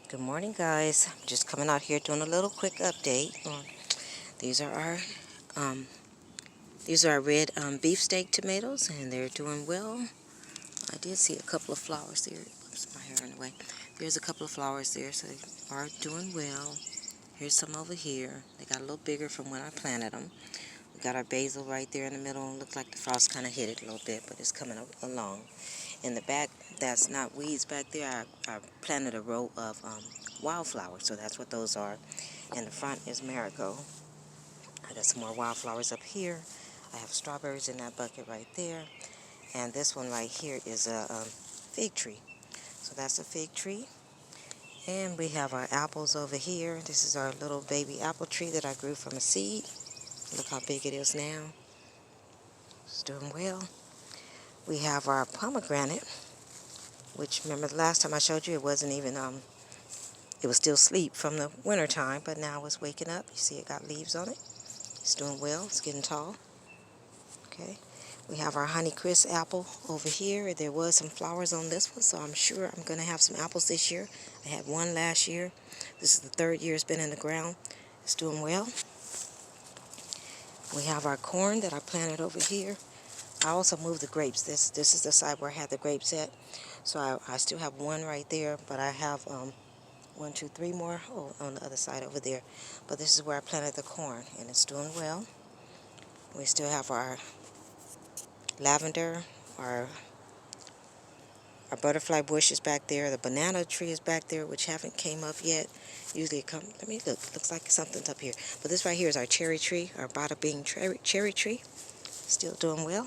Good morning, guys. I'm just coming out here doing a little quick update. These are our um, red beefsteak tomatoes, and they're doing well. I did see a couple of flowers there. Oops, my hair in the way. There's a couple of flowers there, so they are doing well. Here's some over here. They got a little bigger from when I planted them. We got our basil right there in the middle. Looks like the frost kind of hit it a little bit, but it's coming along. In the back, that's not weeds back there. I planted a row of wildflowers, so that's what those are. In the front is marigold. I got some more wildflowers up here. I have strawberries in that bucket right there. And this one right here is a fig tree. So that's a fig tree. And we have our apples over here. This is our little baby apple tree that I grew from a seed. Look how big it is now. It's doing well. We have our pomegranate, which, remember the last time I showed you, it wasn't even, it was still asleep from the winter time, but now it's waking up. You see it got leaves on it. It's doing well. It's getting tall. Okay. We have our Honeycrisp apple over here. There was some flowers on this one, so I'm sure I'm going to have some apples this year. I had one last year. This is the third year it's been in the ground. It's doing well. We have our corn that I planted over here. I also moved the grapes. This is the side where I had the grapes at. So I still have one right there, but I have one, two, three more on the other side over there. But this is where I planted the corn, and it's doing well. We still have our lavender, our butterfly bush is back there. The banana tree is back there, which haven't came up yet. Usually it comes, let me look, looks like something's up here. But this right here is our cherry tree, our bada bing cherry tree. Still doing well.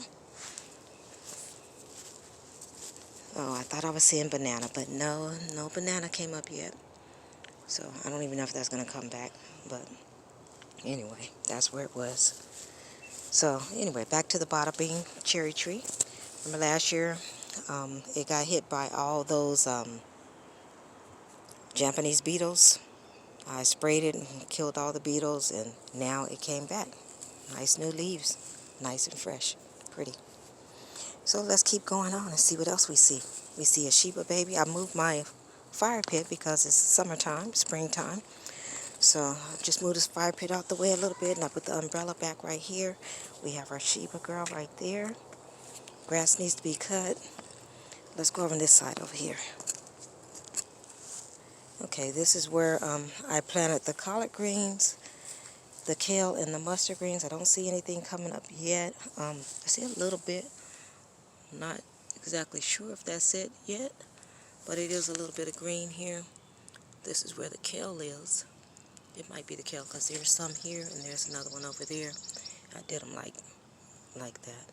Oh, I thought I was seeing banana, but no banana came up yet. So I don't even know if that's going to come back. But anyway, that's where it was. So anyway, back to the bada bing cherry tree. Remember last year, it got hit by all those Japanese beetles. I sprayed it and killed all the beetles, and now it came back. Nice new leaves, nice and fresh, pretty. So let's keep going on and see what else we see. We see a Sheba baby. I moved my fire pit because it's summertime, springtime. So I just moved this fire pit out the way a little bit, and I put the umbrella back right here. We have our Sheba girl right there. Grass needs to be cut. Let's go over on this side over here. Okay, this is where I planted the collard greens, the kale, and the mustard greens. I don't see anything coming up yet. I see a little bit. I'm not exactly sure if that's it yet, but it is a little bit of green here. This is where the kale is. It might be the kale because there's some here and there's another one over there. I did them like that.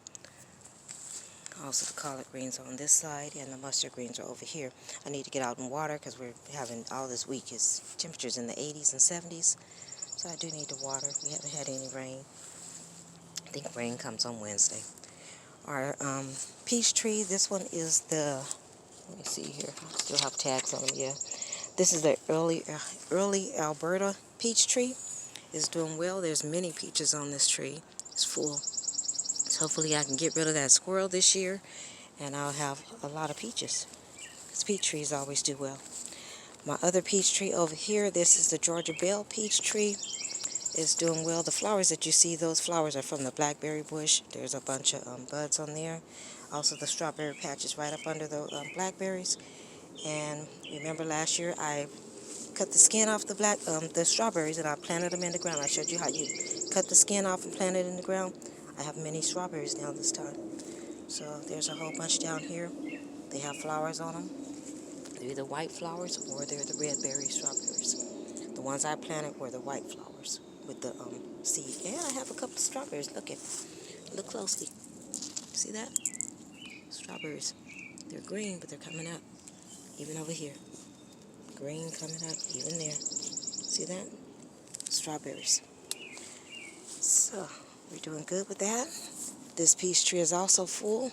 Also the collard greens are on this side and the mustard greens are over here. I need to get out and water because we're having all this week is temperatures in the 80s and 70s. So I do need to water. We haven't had any rain. I think rain comes on Wednesday. Our peach tree, this one is the, let me see here, I still have tags on them, yeah. This is the early Alberta peach tree. It's doing well. There's many peaches on this tree. It's full. So hopefully I can get rid of that squirrel this year, and I'll have a lot of peaches. Because peach trees always do well. My other peach tree over here, this is the Georgia Belle peach tree. It's doing well. The flowers that you see, those flowers are from the blackberry bush. There's a bunch of buds on there. Also the strawberry patch is right up under the blackberries. And remember last year I cut the skin off the strawberries and I planted them in the ground. I showed you how you cut the skin off and plant it in the ground. I have many strawberries now this time. So there's a whole bunch down here. They have flowers on them. They're either white flowers or they're the red berry strawberries. The ones I planted were the white flowers with the seed. And I have a couple of strawberries. Look closely. See that? Strawberries. They're green, but they're coming up. Even over here. Green coming up, even there. See that? Strawberries. So, we're doing good with that. This peach tree is also full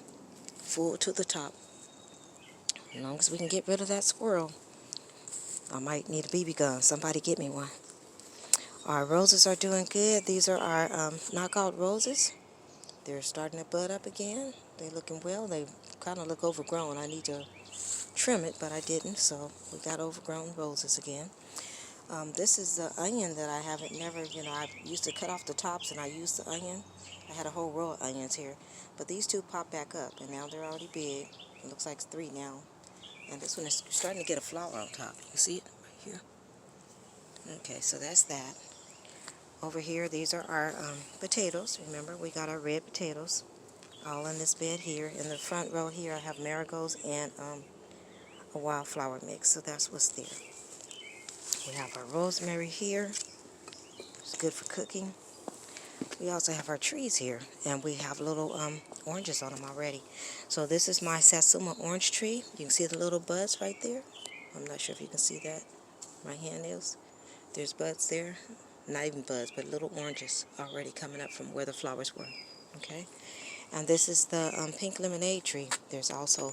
to the top. As long as we can get rid of that squirrel. I might need a BB gun. Somebody get me one. Our roses are doing good. These are our knockout roses. They're starting to bud up again. They're looking well. They kind of look overgrown. I need to trim it, but I didn't, so we got overgrown roses again. This is the onion that I haven't never, I used to cut off the tops and I used the onion. I had a whole row of onions here, but these two pop back up and now they're already big. It looks like it's 3 now. And this one is starting to get a flower on top. You see it right here? Okay, so that's that. Over here, these are our potatoes. Remember, we got our red potatoes all in this bed here. In the front row here, I have marigolds and a wildflower mix, so that's what's there. We have our rosemary here. It's good for cooking. We also have our trees here, and we have little oranges on them already. So this is my Sesame orange tree. You can see the little buds right there. I'm not sure if you can see that. My hand is. There's buds there. Not even buds, but little oranges already coming up from where the flowers were. Okay? And this is the pink lemonade tree. There's also,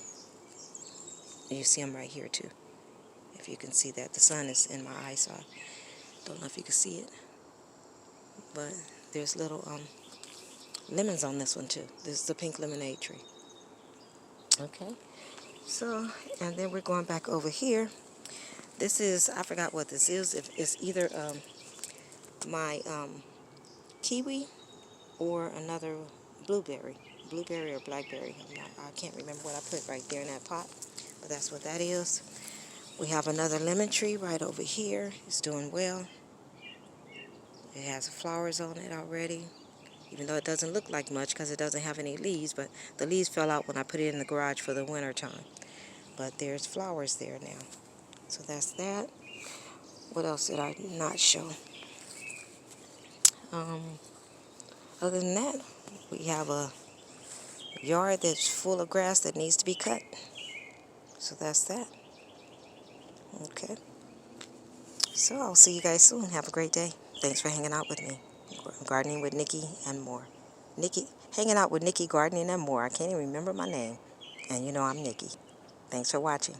you see them right here too. If you can see that. The sun is in my eyes, so I don't know if you can see it. But there's little lemons on this one too. This is the pink lemonade tree. Okay? So, and then we're going back over here. This is, I forgot what this is. It's either my kiwi or another blueberry or blackberry. I can't remember what I put right there in that pot, but that's what that is. We have another lemon tree right over here. It's doing well. It has flowers on it already, even though it doesn't look like much because it doesn't have any leaves, but the leaves fell out when I put it in the garage for the winter time. But there's flowers there now. So that's that. What else did I not show? Other than that, we have a yard that's full of grass that needs to be cut. So that's that. Okay. So I'll see you guys soon. Have a great day. Thanks for hanging out with me. Gardening with Nikki and more. Hanging out with Nikki, gardening and more. I can't even remember my name. And you know I'm Nikki. Thanks for watching.